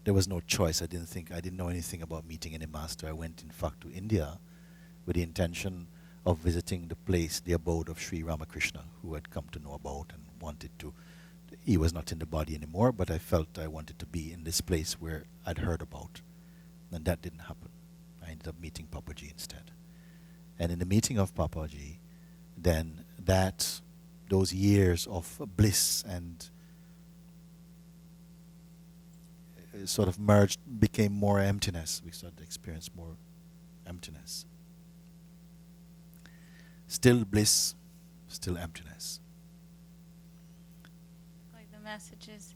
there was no choice. I didn't know anything about meeting any master. I went, in fact, to India with the intention of visiting the place, the abode of Sri Ramakrishna, who I'd come to know about and wanted to. He was not in the body anymore, but I felt I wanted to be in this place where I'd heard about. And that didn't happen. I ended up meeting Papaji instead. And in the meeting of Papaji, then those years of bliss and sort of merged, became more emptiness. We started to experience more emptiness. Still bliss, still emptiness. Like the message is,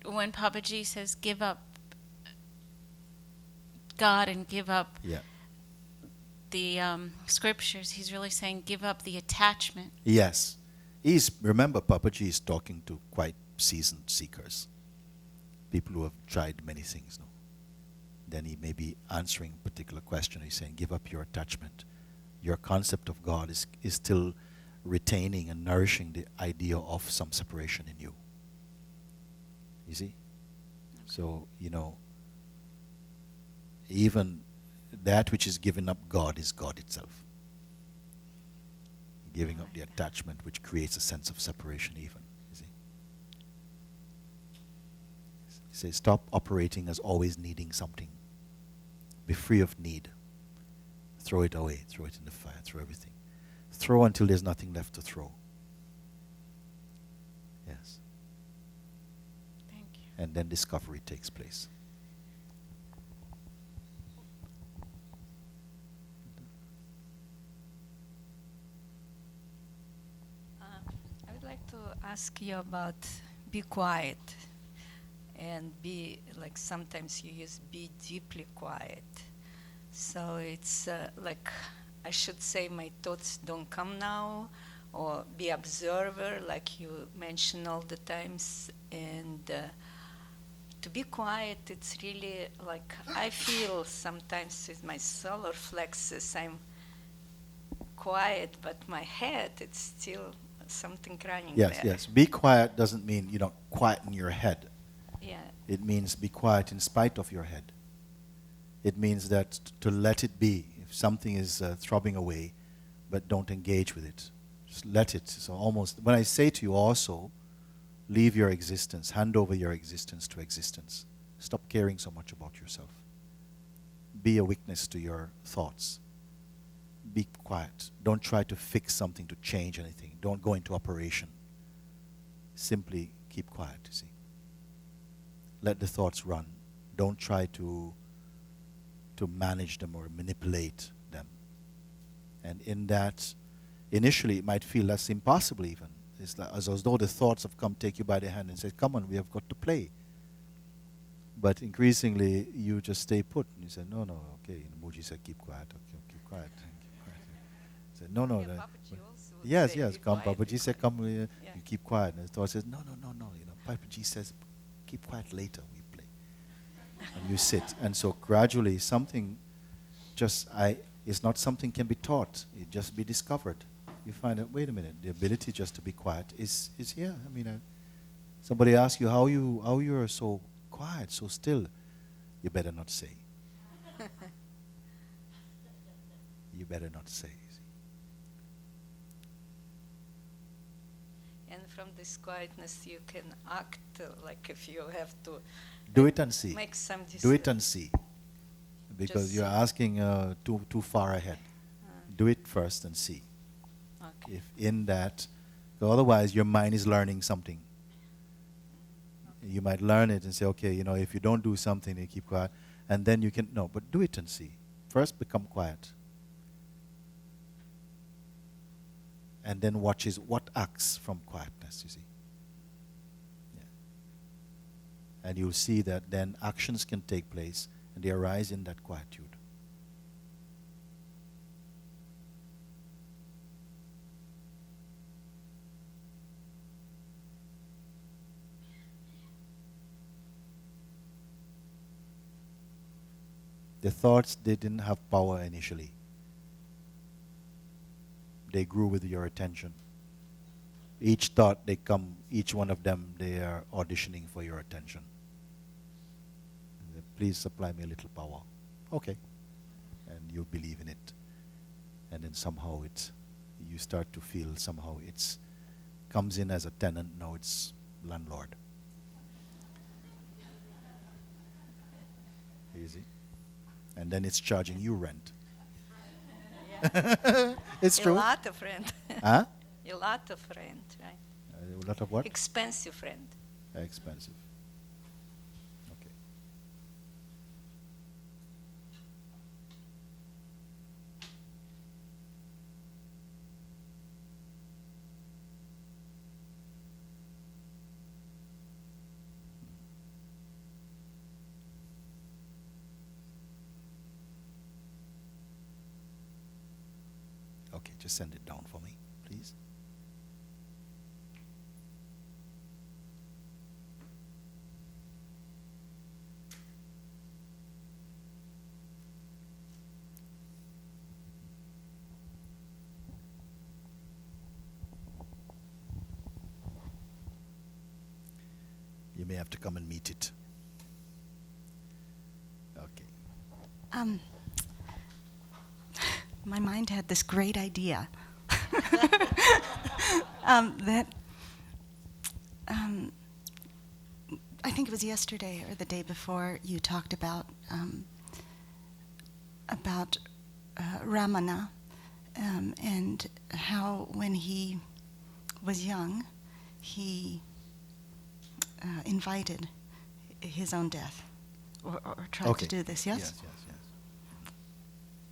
when Papaji says give up God and give up the scriptures, he's really saying give up the attachment. Yes. Remember, Papaji is talking to quite seasoned seekers. People who have tried many things. No? Then he may be answering a particular question. He's saying give up your attachment. Your concept of God is still retaining and nourishing the idea of some separation in you. You see? So, even that which is given up God is God itself. Giving up the attachment which creates a sense of separation even. You see? He says, stop operating as always needing something. Be free of need. Throw it away. Throw it in the fire. Throw everything. Throw until there's nothing left to throw. Yes. Thank you. And then discovery takes place. I would like to ask you about be quiet and be, like sometimes you use be deeply quiet. So it's like I should say my thoughts don't come now, or be observer like you mention all the times. And to be quiet, it's really like I feel sometimes with my solar plexus I'm quiet, but my head, it's still something running there. Yes. Be quiet doesn't mean you don't quieten your head. Yeah. It means be quiet in spite of your head. It means that to let it be. If something is throbbing away, but don't engage with it. Just let it. So almost, when I say to you also, leave your existence, hand over your existence to existence. Stop caring so much about yourself. Be a witness to your thoughts. Be quiet. Don't try to fix something, to change anything. Don't go into operation. Simply keep quiet, you see. Let the thoughts run. Don't try to manage them or manipulate them. And in that, initially it might feel that's impossible even. It's like, as though the thoughts have come take you by the hand and say, come on, we have got to play. But increasingly, you just stay put. And you say, no, okay. And Mooji said, keep quiet. Okay, keep quiet. Keep quiet. He said, no. Yeah, Papaji also would Yes. say, Come, quiet, Papaji said, come, you Yeah. keep quiet. And the thought says, no. Papaji says, keep quiet later, we play. And you sit. And so gradually something it's not something can be taught. It just be discovered. You find out, wait a minute, the ability just to be quiet is here. I mean, somebody asks you how you are so quiet, so still. You better not say. You better not say. And from this quietness you can act like if you have to Do it and see. make some Do it and see. Because Just you're asking too far ahead. Do it first and see. Okay. If in that, otherwise your mind is learning something. You might learn it and say, okay, if you don't do something, you keep quiet, and then you can, no, but do it and see. First become quiet. And then watch what acts from quietness, you see. Yeah. And you'll see that then actions can take place, and they arise in that quietude. The thoughts, they didn't have power initially. They grew with your attention. Each thought, each one of them, they are auditioning for your attention. please supply me a little power. Okay. And you believe in it. And then somehow you start to feel somehow it's comes in as a tenant, now it's landlord. Easy. And then it's charging you rent. It's true. A lot of rent. Huh? A lot of rent, right? A lot of what? Expensive rent. Expensive. Okay. Okay, just send it down for me, please. You may have to come and meet it. Okay. My mind had this great idea that I think it was yesterday or the day before you talked about Ramana and how when he was young he invited his own death or tried to do this. Yes. Yes.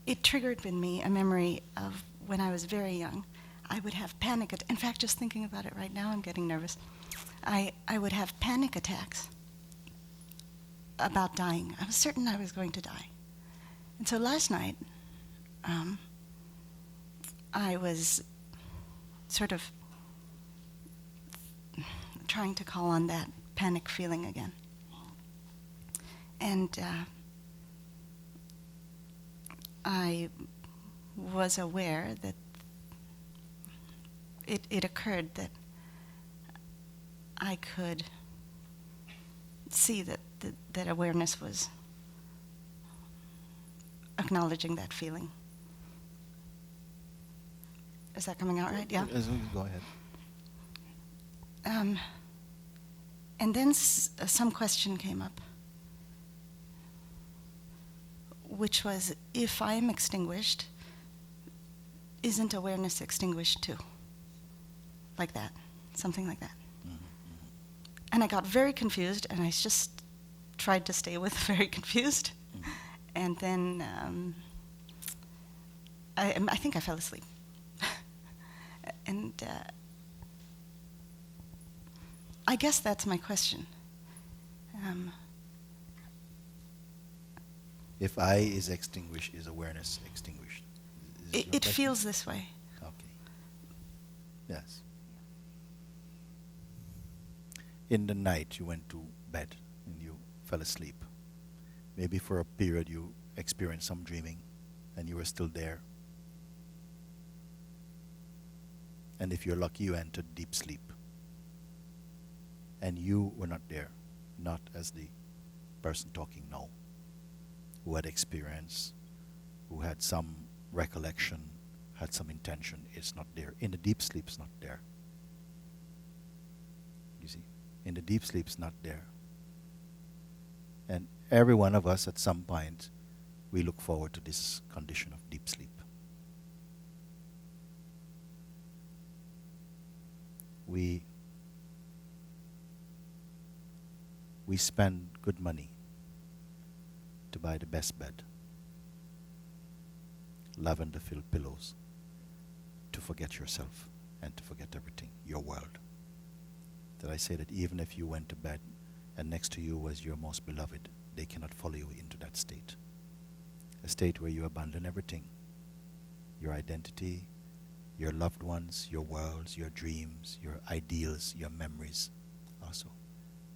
It triggered in me a memory of when I was very young. I would have in fact, just thinking about it right now, I'm getting nervous. I would have panic attacks about dying. I was certain I was going to die. And so last night, I was sort of trying to call on that panic feeling again. And I was aware that it occurred that I could see that awareness was acknowledging that feeling. Is that coming out right? Yeah? Go ahead. And then some question came up, which was, if I am extinguished, isn't awareness extinguished too? Like that, something like that. And I got very confused, and I just tried to stay with very confused. And then I think I fell asleep. And I guess that's my question. If I is extinguished, is awareness extinguished? It feels this way. Okay. Yes. In the night you went to bed and you fell asleep. Maybe for a period you experienced some dreaming and you were still there. And if you're lucky, you entered deep sleep. And you were not there, not as the person talking now, who had experience, who had some recollection, had some intention. It's not there. In the deep sleep, it's not there. You see? In the deep sleep, it's not there. And every one of us at some point, we look forward to this condition of deep sleep. We spend good money to buy the best bed, lavender-filled pillows, to forget yourself and to forget everything, your world. That I say that even if you went to bed and next to you was your most beloved, they cannot follow you into that state. A state where you abandon everything, your identity, your loved ones, your worlds, your dreams, your ideals, your memories also.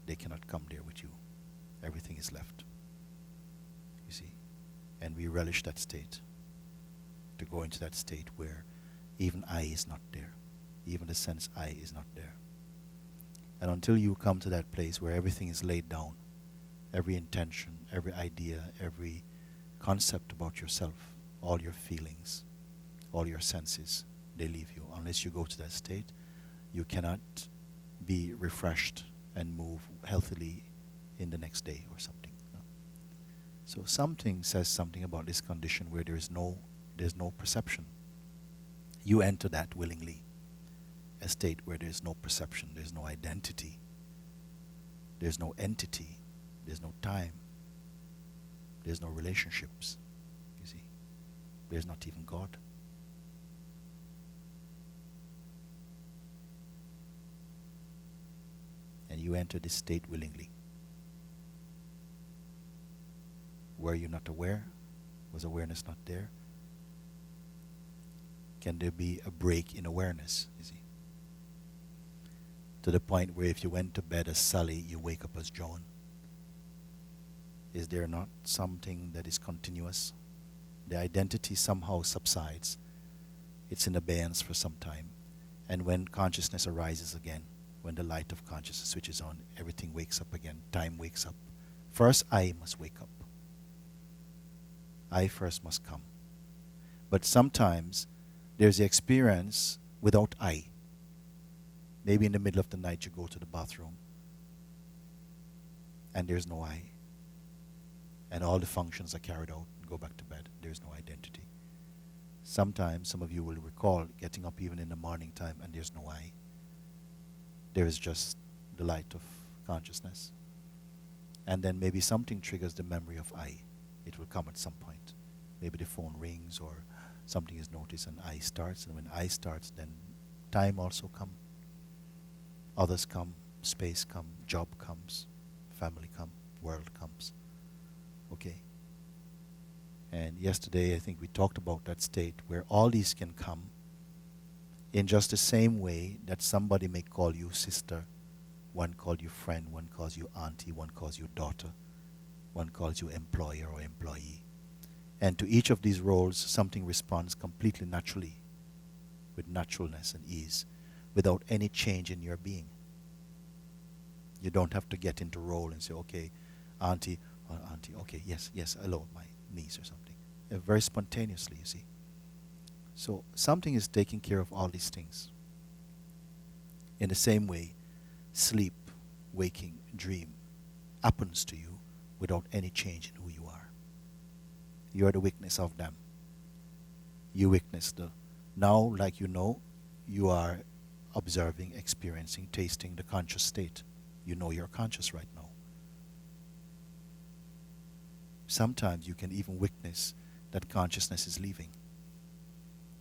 They cannot come there with you. Everything is left. You see? And we relish that state. To go into that state where even I is not there. Even the sense I is not there. And until you come to that place where everything is laid down every intention, every idea, every concept about yourself, all your feelings, all your senses, they leave you. Unless you go to that state, you cannot be refreshed and move healthily in the next day or something. No? So something says something about this condition where there's no perception. You enter that willingly, a state where there's no perception, there's no identity, there's no entity, there's no time, there's no relationships, you see. There's not even God. And you enter this state willingly. Were you not aware? Was awareness not there? Can there be a break in awareness, you see? To the point where if you went to bed as Sally, you wake up as Joan. Is there not something that is continuous? The identity somehow subsides. It's in abeyance for some time. And when consciousness arises again, when the light of consciousness switches on, everything wakes up again. Time wakes up. First, I must wake up. I first must come. But sometimes there's the experience without I. Maybe in the middle of the night you go to the bathroom and there's no I. And all the functions are carried out and go back to bed. There's no identity. Sometimes some of you will recall getting up even in the morning time and there's no I. There is just the light of consciousness. And then maybe something triggers the memory of I. It will come at some point. Maybe the phone rings or something is noticed and I starts. And when I starts, then time also comes. Others come, space comes, job comes, family comes, world comes. Okay? And yesterday I think we talked about that state where all these can come in just the same way that somebody may call you sister, one calls you friend, one calls you auntie, one calls you daughter, one calls you employer or employee. And to each of these roles, something responds completely naturally, with naturalness and ease, without any change in your being. You don't have to get into role and say, okay, auntie, okay, yes, hello, my niece or something. Very spontaneously, you see. So something is taking care of all these things. In the same way, sleep, waking, dream happens to you without any change in who you are. You are the witness of them. You witness the, now like you know, you are observing, experiencing, tasting the conscious state. You know you're conscious right now. Sometimes you can even witness that consciousness is leaving.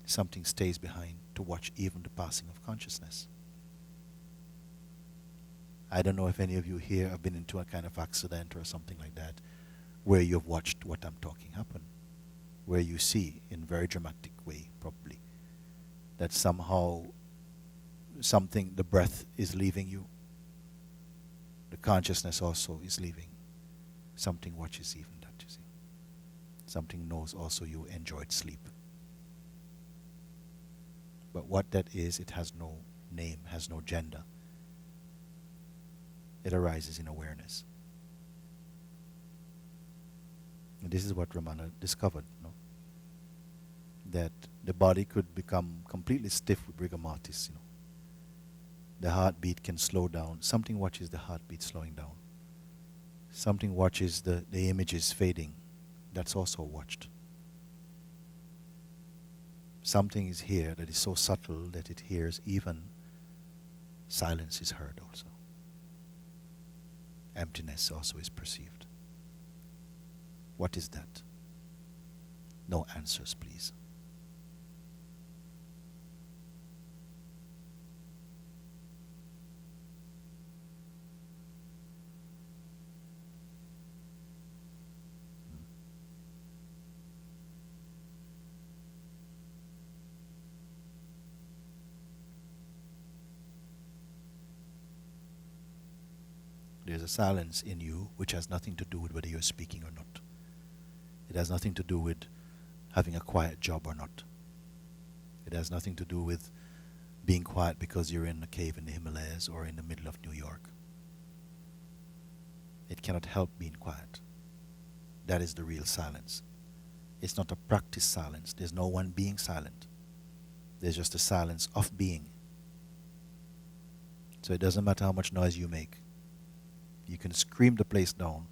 Something stays behind to watch even the passing of consciousness. I don't know if any of you here have been into a kind of accident or something like that, where you've watched what I'm talking happen, where you see in very dramatic way probably that somehow something, the breath is leaving you, the consciousness also is leaving. Something watches even that, you see. Something knows also you enjoyed sleep. But what that is, it has no name, has no gender. It arises in awareness. And this is what Ramana discovered, no? That the body could become completely stiff with rigor mortis, you know. The heartbeat can slow down. Something watches the heartbeat slowing down. Something watches the images fading. That's also watched. Something is here that is so subtle that it hears even silence is heard also. Emptiness also is perceived. What is that? No answers, please. There's a silence in you which has nothing to do with whether you're speaking or not. It has nothing to do with having a quiet job or not. It has nothing to do with being quiet because you're in a cave in the Himalayas or in the middle of New York. It cannot help being quiet. That is the real silence. It's not a practice silence. There's no one being silent. There's just a silence of being. So it doesn't matter how much noise you make. You can scream the place down,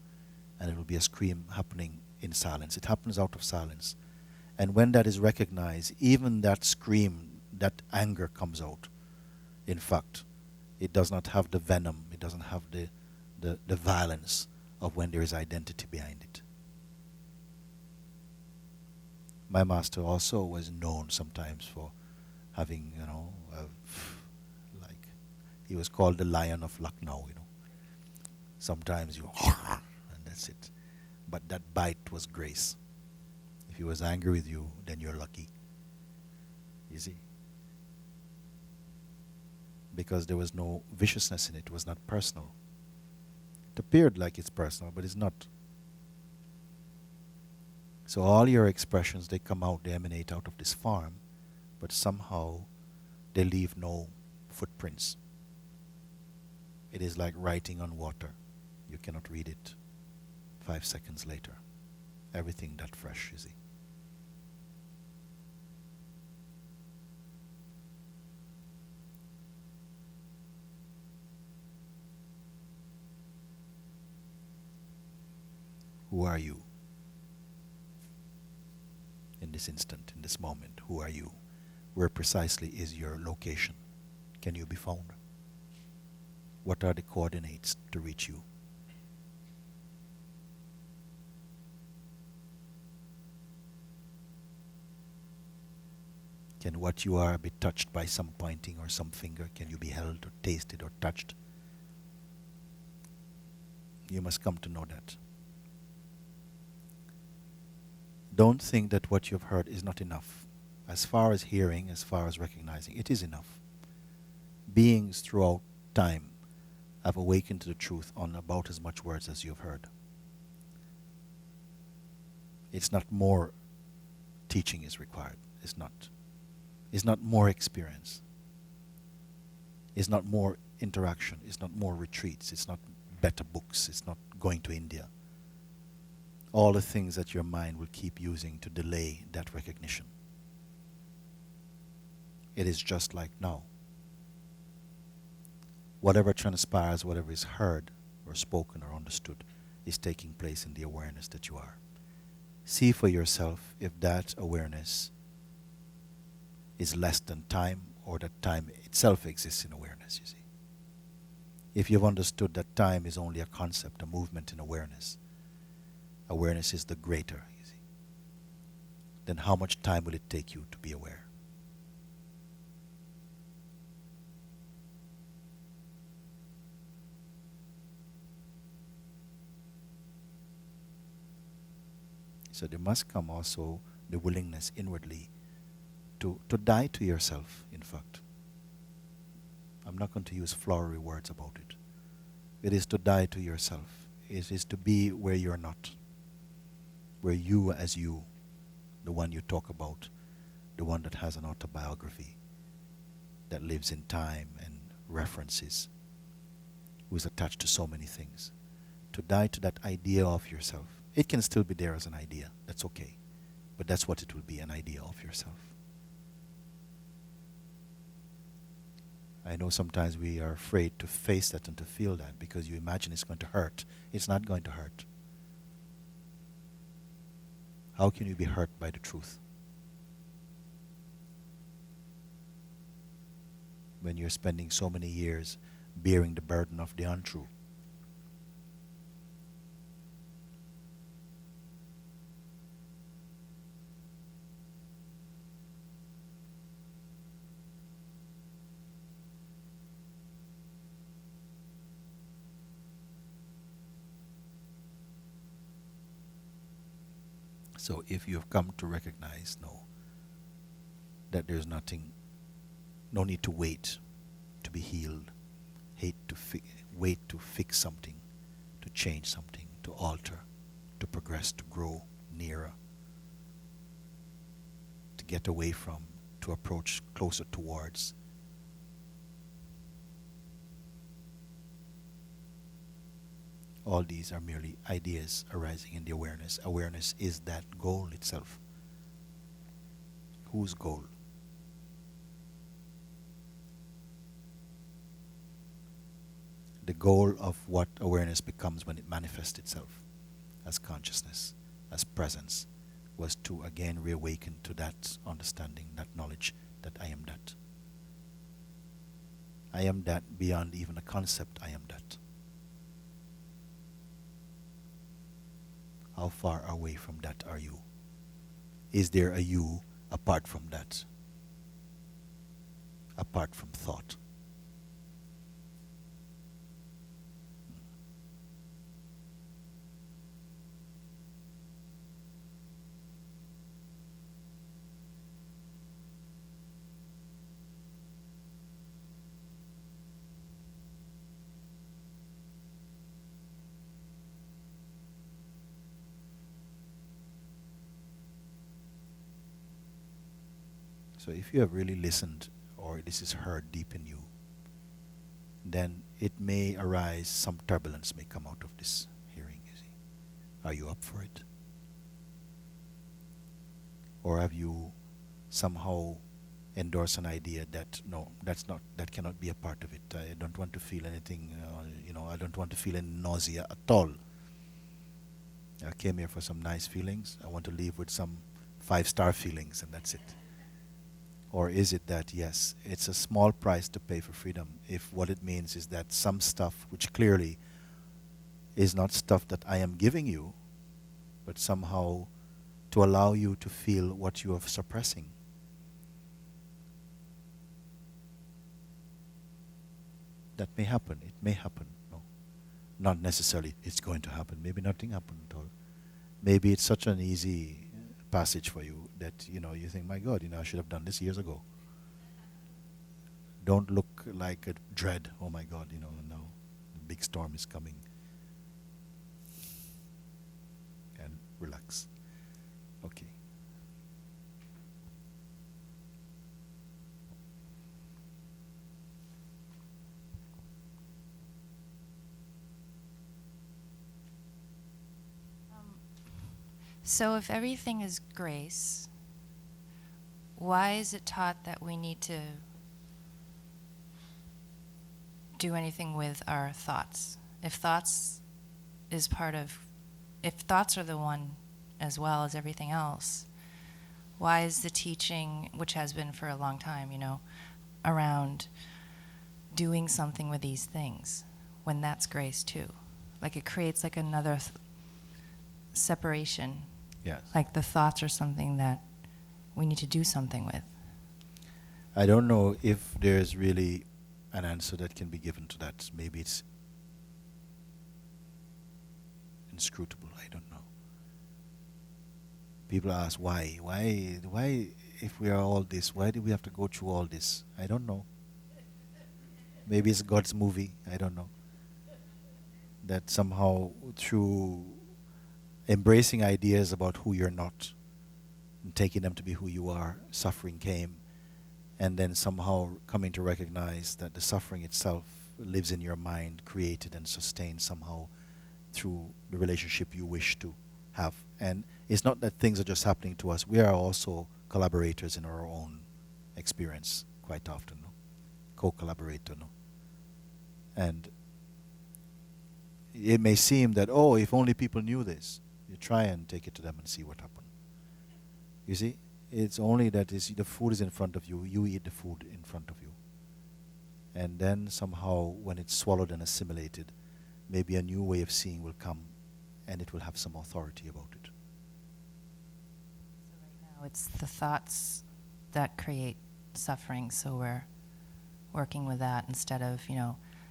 and it will be a scream happening in silence. It happens out of silence. And when that is recognized, even that scream, that anger comes out. In fact, it does not have the venom, it doesn't have the violence of when there is identity behind it. My master also was known sometimes for having, like, he was called the Lion of Lucknow, Sometimes you, and that's it. But that bite was grace. If he was angry with you, then you're lucky. You see? Because there was no viciousness in it. It was not personal. It appeared like it's personal, but it's not. So all your expressions, they come out, they emanate out of this form, but somehow they leave no footprints. It is like writing on water. You cannot read it 5 seconds later. Everything that fresh, you see. Who are you? In this instant, in this moment, who are you? Where precisely is your location? Can you be found? What are the coordinates to reach you? Can what you are be touched by some pointing or some finger? Can you be held or tasted or touched? You must come to know that. Don't think that what you've heard is not enough. As far as hearing, as far as recognizing, it is enough. Beings throughout time have awakened to the truth on about as much words as you've heard. It's not more teaching is required. It's not. It's not more experience. It's not more interaction. It's not more retreats. It's not better books. It's not going to India. All the things that your mind will keep using to delay that recognition. It is just like now. Whatever transpires, whatever is heard or spoken or understood is taking place in the awareness that you are. See for yourself if that awareness is less than time or that time itself exists in awareness, you see. If you've understood that time is only a concept, a movement in awareness, awareness is the greater, you see, then how much time will it take you to be aware? So there must come also the willingness inwardly to die to yourself, in fact. I'm not going to use flowery words about it. It is to die to yourself. It is to be where you're not. Where you as you, the one you talk about, the one that has an autobiography, that lives in time and references, who is attached to so many things. To die to that idea of yourself. It can still be there as an idea. That's okay. But that's what it will be, an idea of yourself. I know sometimes we are afraid to face that and to feel that because you imagine it's going to hurt. It's not going to hurt. How can you be hurt by the truth? When you're spending so many years bearing the burden of the untrue. So if you have come to recognize, that there's nothing, no need to wait to be healed, wait to fix something, to change something, to alter, to progress, to grow nearer, to get away from, to approach closer towards. All these are merely ideas arising in the awareness. Awareness is that goal itself. Whose goal? The goal of what awareness becomes when it manifests itself as consciousness, as presence, was to again reawaken to that understanding, that knowledge that I am that. I am that beyond even a concept, I am that. How far away from that are you? Is there a you apart from that? Apart from thought? So if you have really listened, or this is heard deep in you, then it may arise, some turbulence may come out of this hearing, you see. Are you up for it? Or have you somehow endorsed an idea that, no, that cannot be a part of it. I don't want to feel anything, I don't want to feel any nausea at all. I came here for some nice feelings. I want to leave with some 5-star feelings, and that's it. Or is it that, yes, it's a small price to pay for freedom if what it means is that some stuff which clearly is not stuff that I am giving you, but somehow to allow you to feel what you are suppressing. That may happen. It may happen. No, not necessarily it's going to happen. Maybe nothing happened at all. Maybe it's such an easy passage for you that you think, my God, I should have done this years ago. Don't look like a dread. Oh my God, now the big storm is coming. And relax. Okay. So if everything is grace, why is it taught that we need to do anything with our thoughts? If thoughts are the one as well as everything else, why is the teaching, which has been for a long time, around doing something with these things, when that's grace too? Like it creates like another separation. Yes. Like the thoughts are something that we need to do something with. I don't know if there's really an answer that can be given to that. Maybe it's inscrutable. I don't know. People ask why. Why, if we are all this, why do we have to go through all this? I don't know. Maybe it's God's movie. I don't know. That somehow through embracing ideas about who you're not and taking them to be who you are, suffering came, and then somehow coming to recognize that the suffering itself lives in your mind, created and sustained somehow through the relationship you wish to have. And it's not that things are just happening to us. We are also collaborators in our own experience quite often, no? Co-collaborator, no? And it may seem that, if only people knew this. You try and take it to them and see what happens. You see, it's only that the food is in front of you, you eat the food in front of you. And then somehow when it's swallowed and assimilated, maybe a new way of seeing will come and it will have some authority about it. So right now it's the thoughts that create suffering, so we're working with that instead of,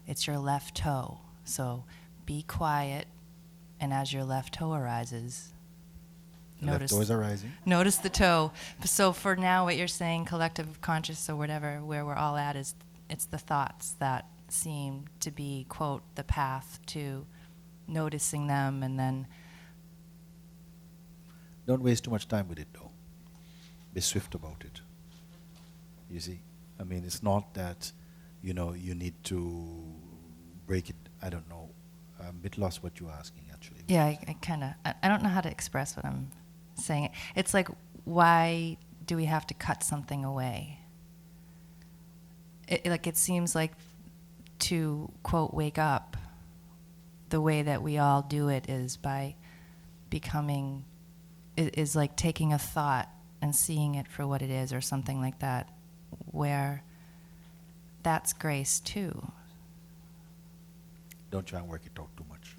it's your left toe. So be quiet, and as your left toe arises, Left toe is arising. Notice the toe. So for now, what you're saying, collective conscious or whatever, where we're all at, is it's the thoughts that seem to be, quote, the path to noticing them, and then... Don't waste too much time with it, though. Be swift about it. You see? I mean, it's not that, you need to break it, I don't know, I'm a bit lost what you're asking, actually. Yeah, I kind of, I don't know how to express what I'm saying. It's like, why do we have to cut something away? It seems like to, quote, wake up, the way that we all do it is by becoming, is like taking a thought and seeing it for what it is or something like that, where that's grace too. Don't try and work it out too much.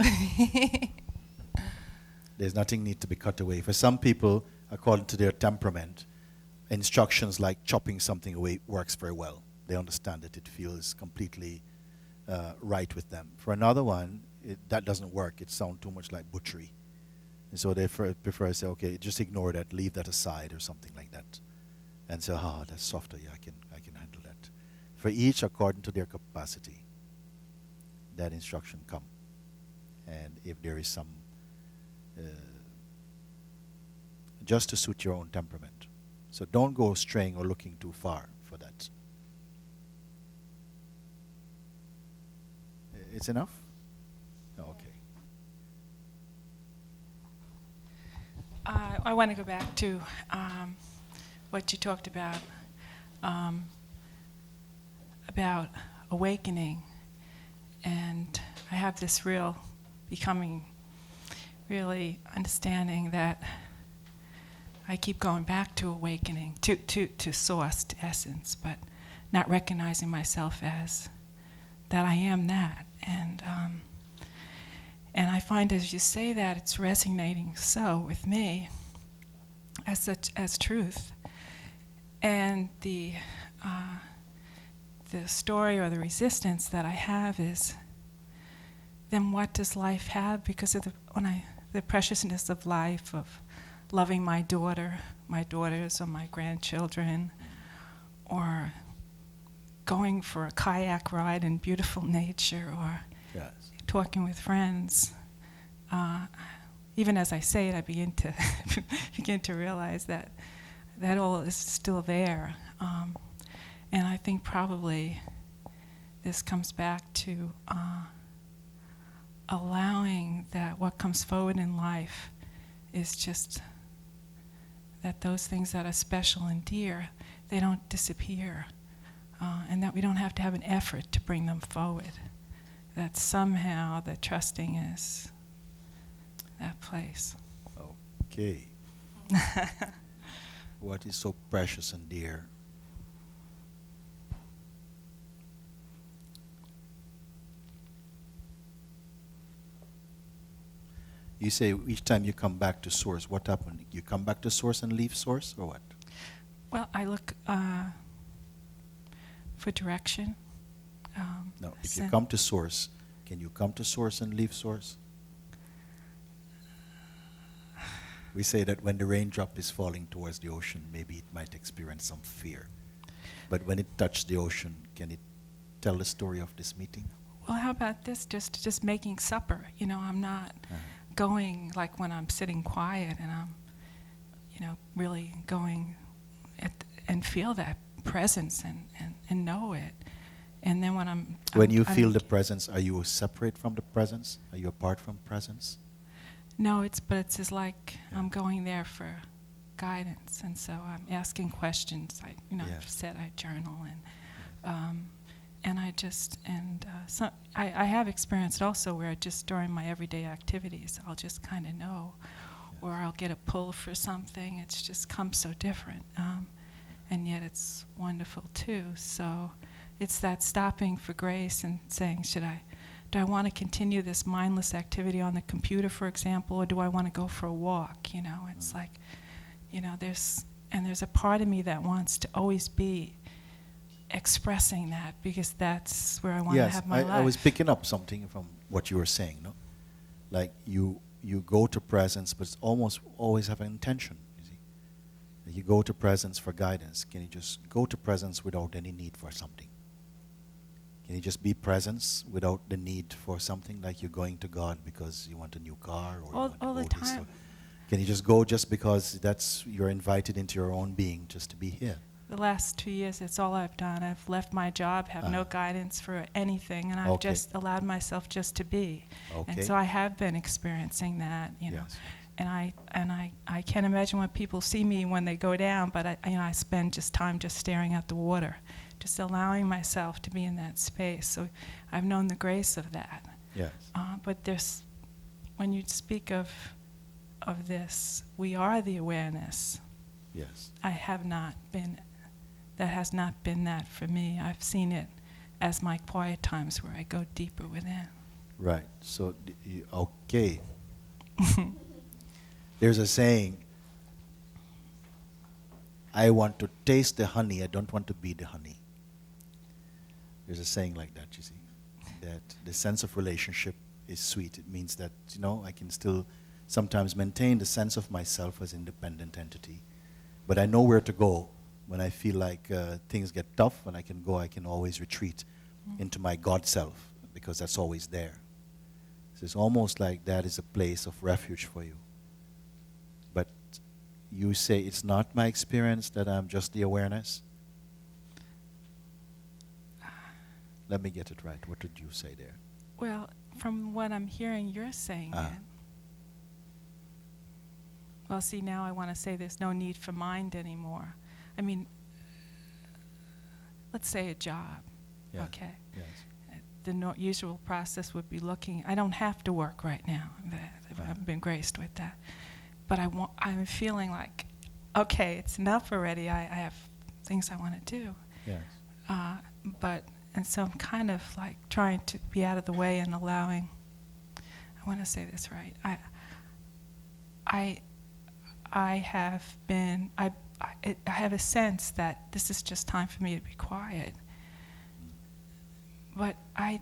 There's nothing need to be cut away. For some people, according to their temperament, instructions like chopping something away works very well. They understand it. It feels completely right with them. For another one, that doesn't work. It sounds too much like butchery. And so they prefer to say, okay, just ignore that, leave that aside or something like that. And say, that's softer. Yeah, I can handle that. For each, according to their capacity, that instruction come. And if there is some, just to suit your own temperament. So don't go straying or looking too far for that. It's enough? Okay. I want to go back to what you talked about awakening. And I have this becoming really understanding that I keep going back to awakening, to source, to essence, but not recognizing myself as that I am that. And I find as you say that, it's resonating so with me as truth. And the story or the resistance that I have is, then what does life have? Because of the preciousness of life, of loving my daughters, or my grandchildren, or going for a kayak ride in beautiful nature, or Yes. talking with friends. Even as I say it, I begin to realize that all is still there. And I think probably this comes back to allowing that what comes forward in life is just that those things that are special and dear, they don't disappear. And that we don't have to have an effort to bring them forward. That somehow the trusting is that place. Okay. What is so precious and dear? You say each time you come back to source, what happened? You come back to source and leave source, or what? Well, I look for direction. No, if you come to source, can you come to source and leave source? We say that when the raindrop is falling towards the ocean, maybe it might experience some fear. But when it touched the ocean, can it tell the story of this meeting? Well, how about this? Just making supper. I'm not going like when I'm sitting quiet and I'm, really going and feel that presence and know it. And then when you feel the presence, are you separate from the presence? Are you apart from presence? No, it's just like I'm going there for guidance, and so I'm asking questions. I've said I journal, and I have experienced also where just during my everyday activities, I'll just kind of know, or I'll get a pull for something. It's just comes so different, and yet it's wonderful too. So it's that stopping for grace and saying, do I want to continue this mindless activity on the computer, for example, or do I want to go for a walk? It's like, there's a part of me that wants to always be expressing that, because that's where I want to have my life. I was picking up something from what you were saying, no? Like you go to presence, but it's almost always have an intention, you see. You go to presence for guidance. Can you just go to presence without any need for something? Can you just be presence without the need for something, like you're going to God because you want a new car or all the time? Can you just go just because you're invited into your own being just to be here? the last 2 years, it's all I've done. I've left my job, have no guidance for anything, and I've Okay. just allowed myself just to be. Okay. And so I have been experiencing that, you know. Yes. And I can't imagine when people see me when they go down, but I spend just time just staring at the water, just allowing myself to be in that space. So I've known the grace of that. Yes. But when you speak of this, we are the awareness. Yes. That has not been that for me. I've seen it as my quiet times where I go deeper within. Right. So, okay. There's a saying, I want to taste the honey, I don't want to be the honey. There's a saying like that, you see, that the sense of relationship is sweet. It means that, I can still sometimes maintain the sense of myself as independent entity, but I know where to go when I feel like things get tough, and I can always retreat into my God self, because that's always there. So it's almost like that is a place of refuge for you. But you say it's not my experience, that I'm just the awareness. Let me get it right. What did you say there? Well, from what I'm hearing, you're saying that. Well, see, now I want to say there's no need for mind anymore. I mean, let's say a job, Yeah. okay? Yes. The usual process would be looking. I don't have to work right now. Right. I've been graced with that, but I'm feeling like, okay, it's enough already. I have things I want to do. Yes. And so I'm kind of like trying to be out of the way and allowing. I want to say this right. I have a sense that this is just time for me to be quiet. But I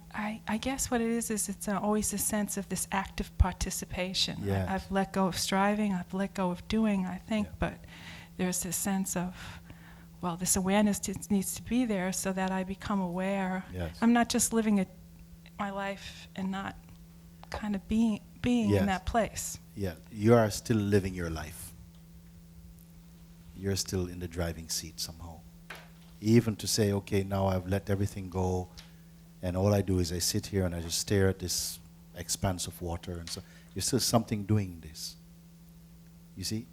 guess what it is it's always a sense of this active participation. Yes. I've let go of striving, I've let go of doing, I think, Yeah. but there's this sense of, well, this awareness needs to be there so that I become aware. Yes. I'm not just living my life and not kind of being Yes. in that place. Yeah, you are still living your life. You're still in the driving seat somehow. Even to say, okay, now I've let everything go, and all I do is I sit here and I just stare at this expanse of water, and so you're still something doing this. You see?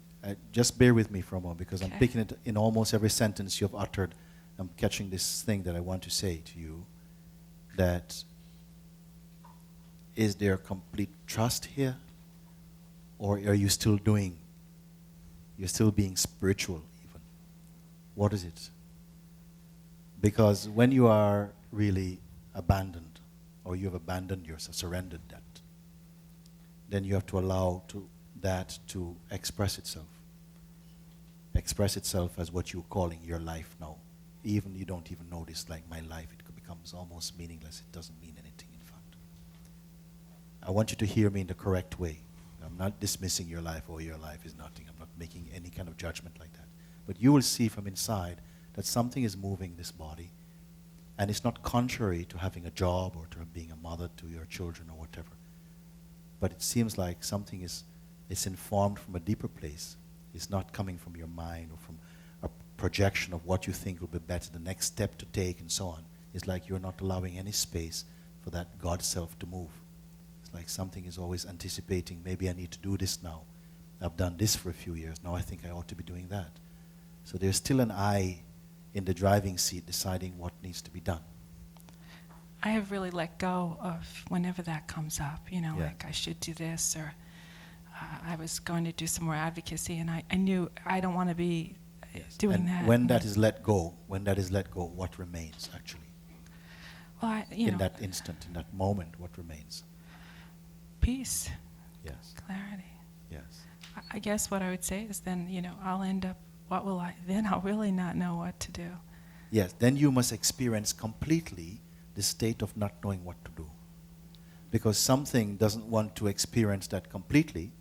Just bear with me for a moment, because I'm Okay. picking it in almost every sentence you've uttered. I'm catching this thing that I want to say to you, that is there complete trust here? Or are you still doing? You're still being spiritual even. What is it? Because when you are really abandoned, or you have abandoned yourself, surrendered that, then you have to allow that to express itself. Express itself as what you're calling your life now. Even you don't even notice, like my life, it becomes almost meaningless. It doesn't mean anything, in fact. I want you to hear me in the correct way. I'm not dismissing your life, or your life is nothing. I'm not making any kind of judgment like that. But you will see from inside that something is moving this body, and it's not contrary to having a job or to being a mother to your children or whatever. But it seems like something it's informed from a deeper place. It's not coming from your mind or from a projection of what you think will be better, the next step to take, and so on. It's like you're not allowing any space for that God self to move. It's like something is always anticipating, maybe I need to do this now. I've done this for a few years, now I think I ought to be doing that. So there's still an I in the driving seat deciding what needs to be done. I have really let go of whenever that comes up, Yeah. like I should do this, or I was going to do some more advocacy, and I knew I don't want to be doing And that. when that is let go, what remains actually? Well, In that instant, in that moment, what remains? peace, Yes, clarity. yes. I guess what I would say is then, I'll end up, then I'll really not know what to do. Yes, then you must experience completely the state of not knowing what to do. Because something doesn't want to experience that completely,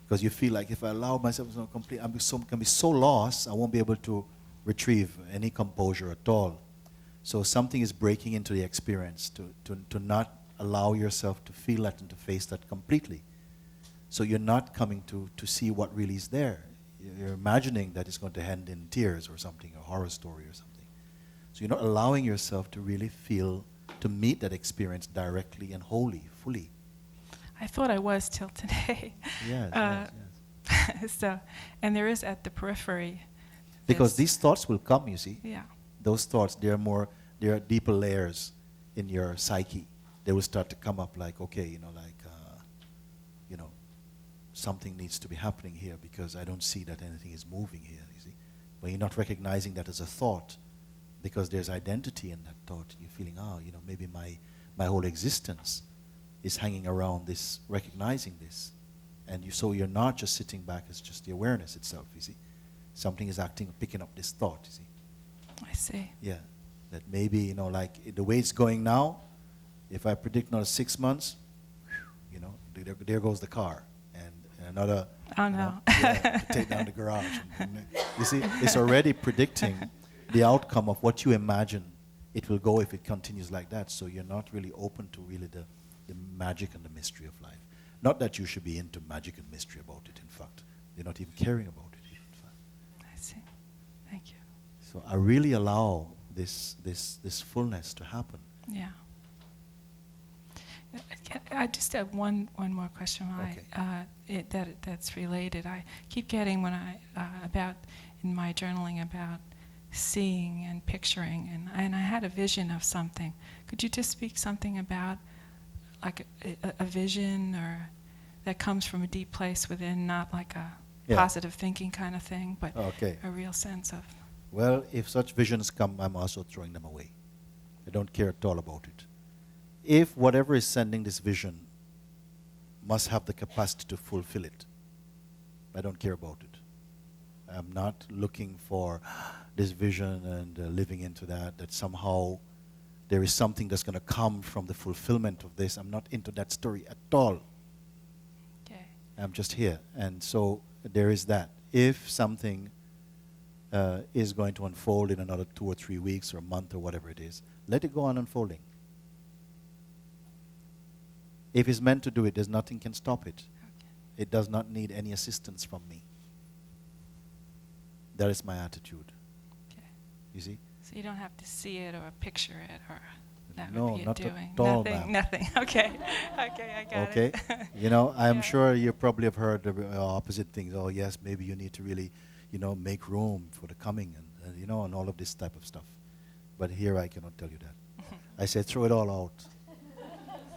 because you feel like if I allow myself to complete, I'm can be so lost, I won't be able to retrieve any composure at all. So something is breaking into the experience to not allow yourself to feel that and to face that completely. So you're not coming to see what really is there. You're imagining that it's going to end in tears or something, a horror story or something. So you're not allowing yourself to really feel, to meet that experience directly and wholly, fully. I thought I was till today. Yes. So, and there is at the periphery. Because this- these thoughts will come, you see. Yeah. Those thoughts, they are deeper layers in your psyche. They will start to come up like, okay, something needs to be happening here because I don't see that anything is moving here, you see. But you're not recognizing that as a thought because there's identity in that thought. And you're feeling, maybe my whole existence is hanging around this, recognizing this. And so you're not just sitting back as just the awareness itself, you see. Something is picking up this thought, you see. I see. Yeah, that maybe, like the way it's going now, if I predict another 6 months, there goes the car. And another, Oh, no. to take down the garage. You see, it's already predicting the outcome of what you imagine it will go if it continues like that. So you're not really open to really the magic and the mystery of life. Not that you should be into magic and mystery about it, in fact. You're not even caring about it, in fact. I see. Thank you. So I really allow this fullness to happen. Yeah. I just have one more question. That's related. I keep getting when about in my journaling about seeing and picturing, and I had a vision of something. Could you just speak something about like a vision or that comes from a deep place within, not like a positive thinking kind of thing, but a real sense of. Well, if such visions come, I'm also throwing them away. I don't care at all about it. If whatever is sending this vision must have the capacity to fulfill it, I don't care about it. I'm not looking for this vision and living into that somehow there is something that's going to come from the fulfillment of this. I'm not into that story at all. Okay. I'm just here. And so there is that. If something is going to unfold in another 2 or 3 weeks or a month or whatever it is, let it go on unfolding. If it's meant to do it, there's nothing can stop it. Okay. It does not need any assistance from me. That is my attitude. Okay. You see? So you don't have to see it or picture it or that No, would be not a doing. at all, Nothing. ma'am. Nothing. Okay. Okay, I got Okay? it. I'm Yeah. sure you probably have heard the opposite things. Oh, yes, maybe you need to really, make room for the coming and all of this type of stuff. But here I cannot tell you that. I say throw it all out.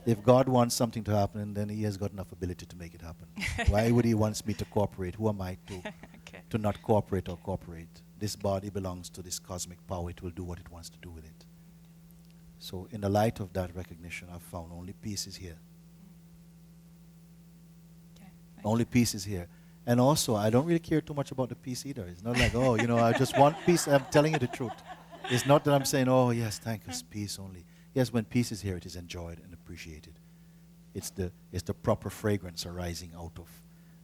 If God wants something to happen, then he has got enough ability to make it happen. Why would he want me to cooperate? Who am I Okay. to not cooperate or cooperate? This body belongs to this cosmic power. It will do what it wants to do with it. So in the light of that recognition, I've found only peace is here. Okay. Only peace is here. And also, I don't really care too much about the peace either. It's not like, I just want peace. I'm telling you the truth. It's not that I'm saying, oh, yes, thank you, it's peace only. Yes, when peace is here, it is enjoyed and appreciated. It's the proper fragrance arising out of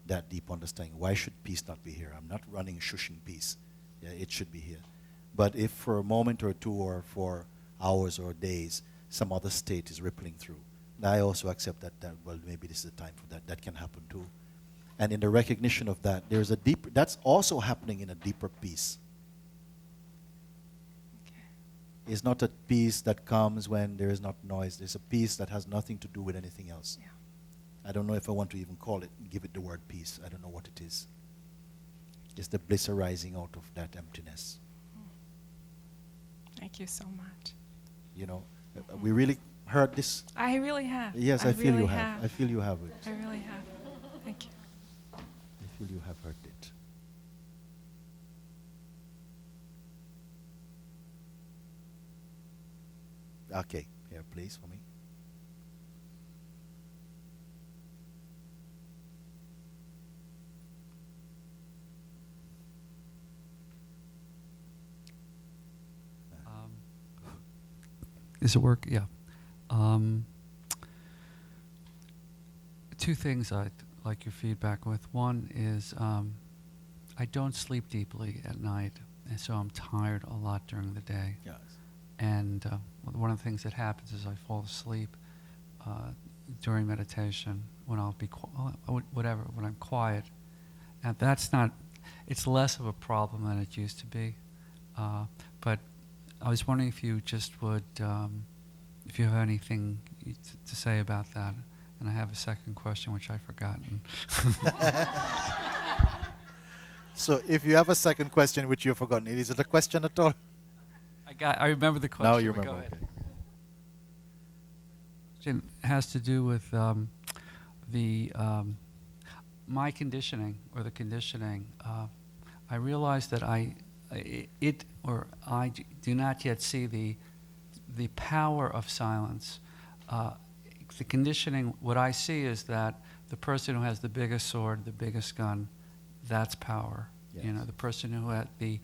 that deep understanding. Why should peace not be here? I'm not running shushing peace. Yeah, it should be here. But if for a moment or two or for hours or days, some other state is rippling through, I also accept that well, maybe this is the time for that. That can happen too. And in the recognition of that, there's a deeper, that's also happening in a deeper peace. It's not a peace that comes when there is not noise. There's a peace that has nothing to do with anything else. Yeah. I don't know if I want to even call it, give it the word peace. I don't know what it is. It's the bliss arising out of that emptiness. Thank you so much. We really heard this. I really have. Yes, I feel really you have. I feel you have it. I really have. Thank you. I feel you have heard it. Okay, here, please, for me. Does it work? Yeah. Two things I'd like your feedback with. One is I don't sleep deeply at night, and so I'm tired a lot during the day. Yes. And one of the things that happens is I fall asleep during meditation when I'll be when I'm quiet, and that's not it's less of a problem than it used to be. But I was wondering if you just would, if you have anything to say about that. And I have a second question, which I've forgotten. So if you have a second question which you've forgotten, is it a question at all? I remember the question. Now you but go remember. ahead. Okay. Question has to do with my conditioning or the conditioning. I realize that I do not yet see the power of silence. The conditioning, what I see is that the person who has the biggest sword, the biggest gun, that's power. Yes. You know, the person who had the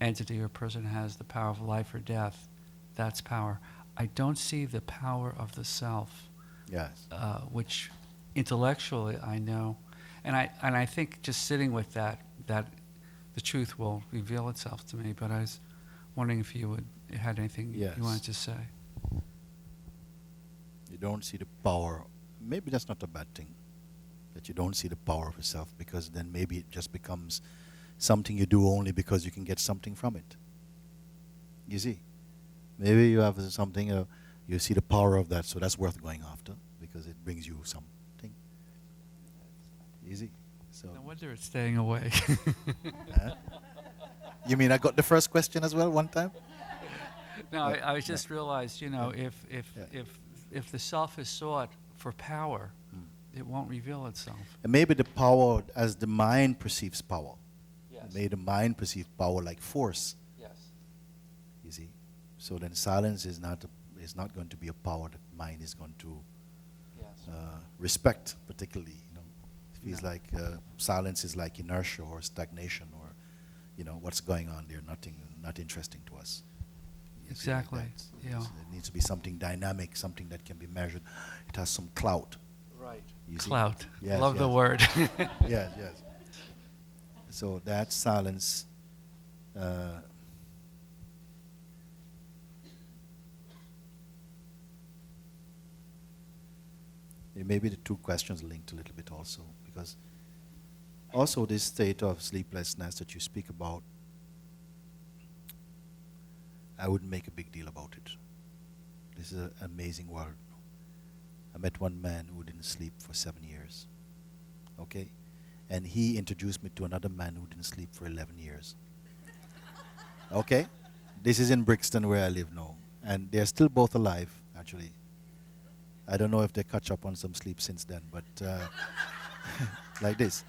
entity or person who has the power of life or death, that's power. I don't see the power of the self, Yes. which intellectually I know, and I think just sitting with that the truth will reveal itself to me. But I was wondering if you had anything Yes. you wanted to say. You don't see the power. Maybe that's not a bad thing, that you don't see the power of yourself, because then maybe it just becomes something you do only because you can get something from it. You see? Maybe you have something, you see the power of that, so that's worth going after because it brings you something. Easy. So. No wonder it's staying away. Huh? You mean I got the first question as well one time? No, I just realized, you know, Yeah. Yeah. if the self is sought for power, it won't reveal itself. And maybe the power as the mind perceives power. Yes. May the mind perceive power like force. Yes. You see, so then silence is not going to be a power that mind is going to Yes. respect particularly. You know, it feels No. like silence is like inertia or stagnation, or you know what's going on there. Not interesting to us. You see, like Exactly. that. Yeah. It needs to be something dynamic, something that can be measured. It has some clout. Right. You see? Clout. Yes, Love the yes. word. Yes, yes. So that silence. Maybe the two questions linked a little bit also, because also this state of sleeplessness that you speak about, I wouldn't make a big deal about it. This is an amazing world. I met one man who didn't sleep for 7 years. Okay? And he introduced me to another man who didn't sleep for 11 years. Okay? This is in Brixton where I live now. And they're still both alive, actually. I don't know if they catch up on some sleep since then, but like this.